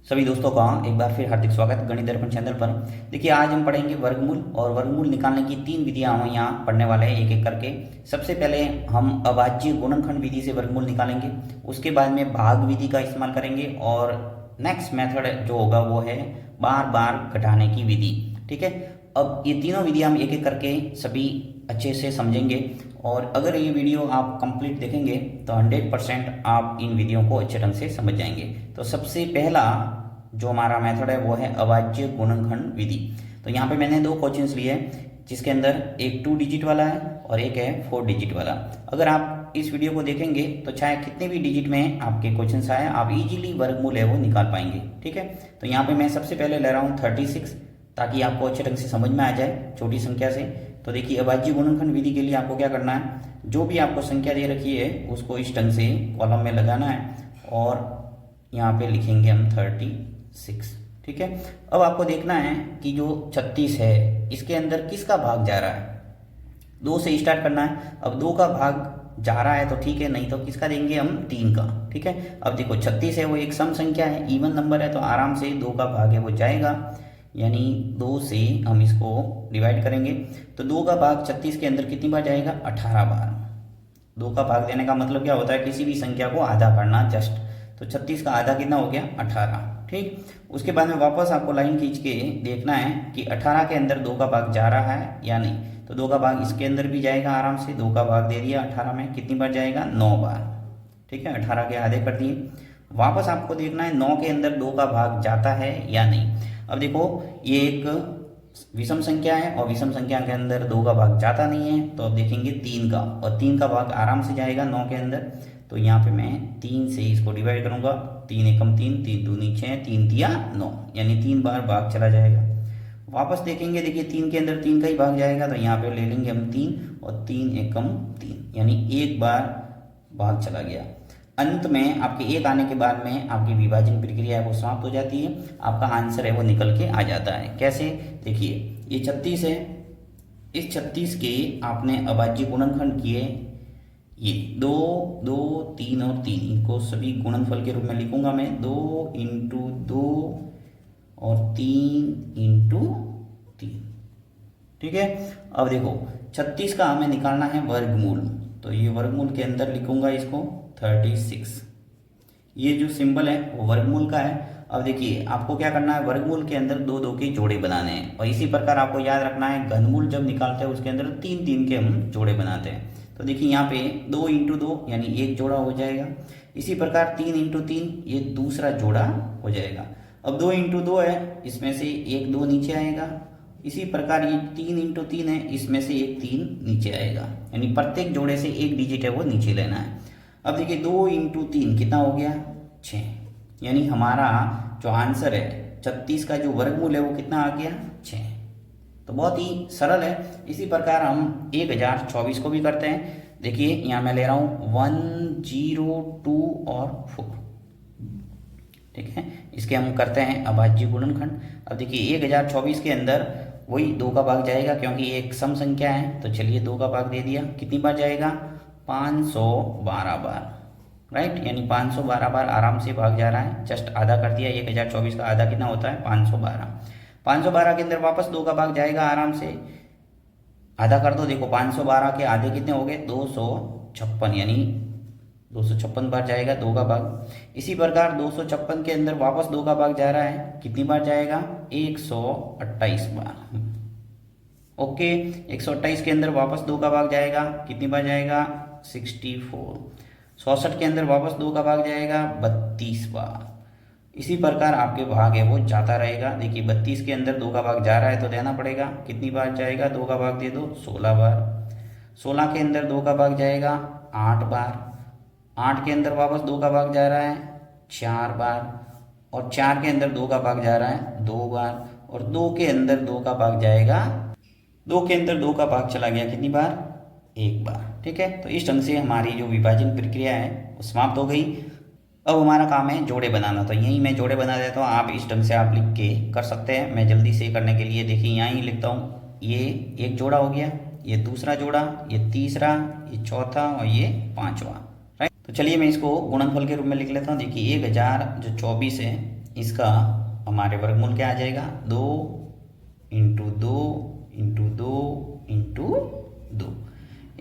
सभी दोस्तों का एक बार फिर हार्दिक स्वागत गणित दर्पण चैनल पर। देखिए आज हम पढ़ेंगे वर्गमूल और वर्गमूल निकालने की तीन विधियां हम यहाँ पढ़ने वाले हैं एक एक करके। सबसे पहले हम अभाज्य गुणनखंड विधि से वर्गमूल निकालेंगे, उसके बाद में भाग विधि का इस्तेमाल करेंगे और नेक्स्ट मेथड जो होगा वो है बार बार घटाने की विधि। ठीक है, अब ये तीनों विधियां हम एक एक करके सभी अच्छे से समझेंगे और अगर ये वीडियो आप कंप्लीट देखेंगे तो 100% आप इन विधियों को अच्छे ढंग से समझ जाएंगे। तो सबसे पहला जो हमारा मेथड है वो है अभाज्य गुणनखंड विधि। तो यहाँ पे मैंने दो क्वेश्चंस लिए हैं जिसके अंदर एक 2 डिजिट वाला है और एक है 4 डिजिट वाला। अगर आप इस वीडियो को देखेंगे तो चाहे कितने भी डिजिट में आपके क्वेश्चन आए आप इजीली वर्गमूल है वो निकाल पाएंगे। ठीक है, तो यहाँ पे मैं सबसे पहले ले रहा हूँ 36 ताकि आपको अच्छे ढंग से समझ में आ जाए छोटी संख्या से। तो देखिए अभाज्य गुणनखंड विधि के लिए आपको क्या करना है, जो भी आपको संख्या दे रखी है उसको इस ढंग से कॉलम में लगाना है और यहाँ पे लिखेंगे हम 36। ठीक है, अब आपको देखना है कि जो 36 है इसके अंदर किसका भाग जा रहा है, 2 से स्टार्ट करना है। अब 2 का भाग जा रहा है तो ठीक है, नहीं तो किसका देंगे हम 3 का। ठीक है, अब देखो 36 है वो एक सम संख्या है, इवन नंबर है, तो आराम से 2 का भाग है वो जाएगा, यानी 2 से हम इसको डिवाइड करेंगे तो 2 का भाग 36 के अंदर कितनी बार जाएगा, 18 बार। 2 का भाग देने का मतलब क्या होता है, किसी भी संख्या को आधा करना जस्ट। तो 36 का आधा कितना हो गया, 18। ठीक, उसके बाद में वापस आपको लाइन खींच के देखना है कि 18 के अंदर 2 का भाग जा रहा है या नहीं। तो 2 का भाग इसके अंदर भी जाएगा आराम से, 2 का भाग दे दिया 18 में, कितनी बार जाएगा, 9 बार। ठीक है, 18 के आधे कर दिए। वापस आपको देखना है 9 के अंदर 2 का भाग जाता है या नहीं। अब देखो ये एक विषम संख्या है और विषम संख्या के अंदर 2 का भाग जाता नहीं है, तो अब देखेंगे 3 का, और 3 का भाग आराम से जाएगा 9 के अंदर। तो यहाँ पे मैं 3 से इसको डिवाइड करूंगा, 3 एकम 3, 3 दूनी 6, 3 तिया 9, यानी 3 बार भाग चला जाएगा। वापस देखेंगे, देखिए 3 के अंदर 3 का ही भाग जाएगा, तो यहाँ पे ले लेंगे हम 3 और 3 एकम 3, यानी एक बार भाग चला गया। अंत में आपके एक आने के बाद में आपकी विभाजन प्रक्रिया है वो समाप्त हो जाती है, आपका आंसर है वो निकल के आ जाता है। कैसे, देखिए ये 36 है, इस 36 के आपने अभाज्य गुणनखंड किए, ये 2, 2, 3 और 3, इनको सभी गुणनफल के रूप में लिखूंगा मैं, 2 इंटू 2 और 3 इंटू 3। ठीक है, अब देखो 36 का हमें निकालना है वर्गमूल, तो ये वर्गमूल के अंदर लिखूंगा इसको 36। ये जो सिंबल है वो वर्गमूल का है। अब देखिए आपको क्या करना है, वर्गमूल के अंदर 2 2 के जोड़े बनाने हैं, और इसी प्रकार आपको याद रखना है घनमूल जब निकालते हैं उसके अंदर 3 3 के हम जोड़े बनाते हैं। तो देखिए यहाँ पे 2 इंटू 2 यानी एक जोड़ा हो जाएगा, इसी प्रकार 3 इंटू 3 ये दूसरा जोड़ा हो जाएगा। अब 2 इंटू 2 है, इसमें से एक 2 नीचे आएगा, इसी प्रकार ये 3 इंटू 3 है, इसमें से एक 3 नीचे आएगा, यानी प्रत्येक जोड़े से एक डिजिट है वो नीचे लेना है। अब देखिए 2 इंटू 3 कितना हो गया, 6, यानी हमारा जो आंसर है 36 का जो वर्गमूल है वो कितना आ गया, 6। तो बहुत ही सरल है। इसी प्रकार हम 1024 को भी करते हैं। देखिए यहाँ मैं ले रहा हूँ 1, 0, 2 और 4। ठीक है, इसके हम करते हैं अभाज्य गुणनखंड। अब देखिए 1024 के अंदर वही 2 का भाग जाएगा क्योंकि ये एक सम संख्या है, तो चलिए 2 का भाग दे दिया, कितनी बार जाएगा, 512 बार। राइट, यानी 512 बार आराम से भाग जा रहा है, जस्ट आधा कर दिया। 1024 का आधा कितना होता है, 512। 512 के अंदर वापस 2 का भाग जाएगा आराम से, आधा कर दो। देखो 512 के आधे कितने हो गए, 256, यानी 256 बार जाएगा 2 का भाग। इसी प्रकार 256 के अंदर वापस 2 का भाग जा रहा है, कितनी बार जाएगा, 128 बार। ओके, 128 के अंदर वापस 2 का भाग जाएगा, कितनी बार जाएगा, 64। 64 के अंदर वापस 2 का भाग जाएगा, 32 बार। इसी प्रकार आपके भाग है वो जाता रहेगा। देखिए 32 के अंदर 2 का भाग जा रहा है तो देना पड़ेगा, कितनी बार जाएगा, 2 का भाग दे दो, 16 बार। 16 के अंदर 2 का भाग जाएगा, 8 बार। 8 के अंदर वापस 2 का भाग जा रहा है, 4 बार। और 4 के अंदर 2 का भाग जा रहा है, 2 बार। और 2 के अंदर 2 का भाग जाएगा, 2 के अंदर 2 का भाग चला गया, कितनी बार, 1 बार। ठीक है, तो इस ढंग से हमारी जो विभाजन प्रक्रिया है वो समाप्त हो गई। अब हमारा काम है जोड़े बनाना, तो यहीं मैं जोड़े बना देता हूँ, आप इस ढंग से आप लिख के कर सकते हैं। मैं जल्दी से करने के लिए देखिए यहाँ ही लिखता हूँ, ये एक जोड़ा हो गया, ये दूसरा जोड़ा, ये तीसरा, ये चौथा और ये पांचवा। राइट, तो चलिए मैं इसको गुणनफल के रूप में लिख लेता हूँ। देखिए 1000 जो 24 है इसका हमारे वर्गमूल क्या आ जाएगा, 2 इंटू 2 इंटू 2 इंटू 2,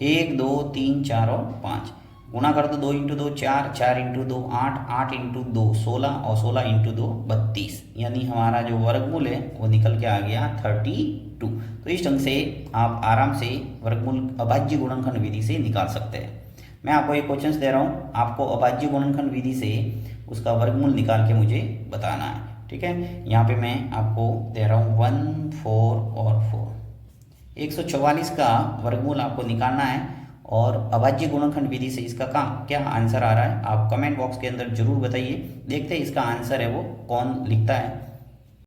1 2 3 4 और 5 गुणा कर दो, 2 इंटू 2 4, 4 इंटू 2 8, 8 इंटू 2 16 और 16 इंटू 2 32, यानी हमारा जो वर्गमूल है वो निकल के आ गया 32। तो इस ढंग से आप आराम से वर्गमूल अभाज्य गुणनखंड विधि से निकाल सकते हैं। मैं आपको एक क्वेश्चन दे रहा हूँ, आपको अभाज्य गुणनखंड विधि से उसका वर्गमूल निकाल के मुझे बताना है, ठीक है। यहाँ पे मैं आपको दे रहा हूँ 1 4 और 4, 144 का वर्गमूल आपको निकालना है और अभाज्य गुणनखंड विधि से इसका क्या आंसर आ रहा है आप कमेंट बॉक्स के अंदर जरूर बताइए। देखते हैं इसका आंसर है वो कौन लिखता है।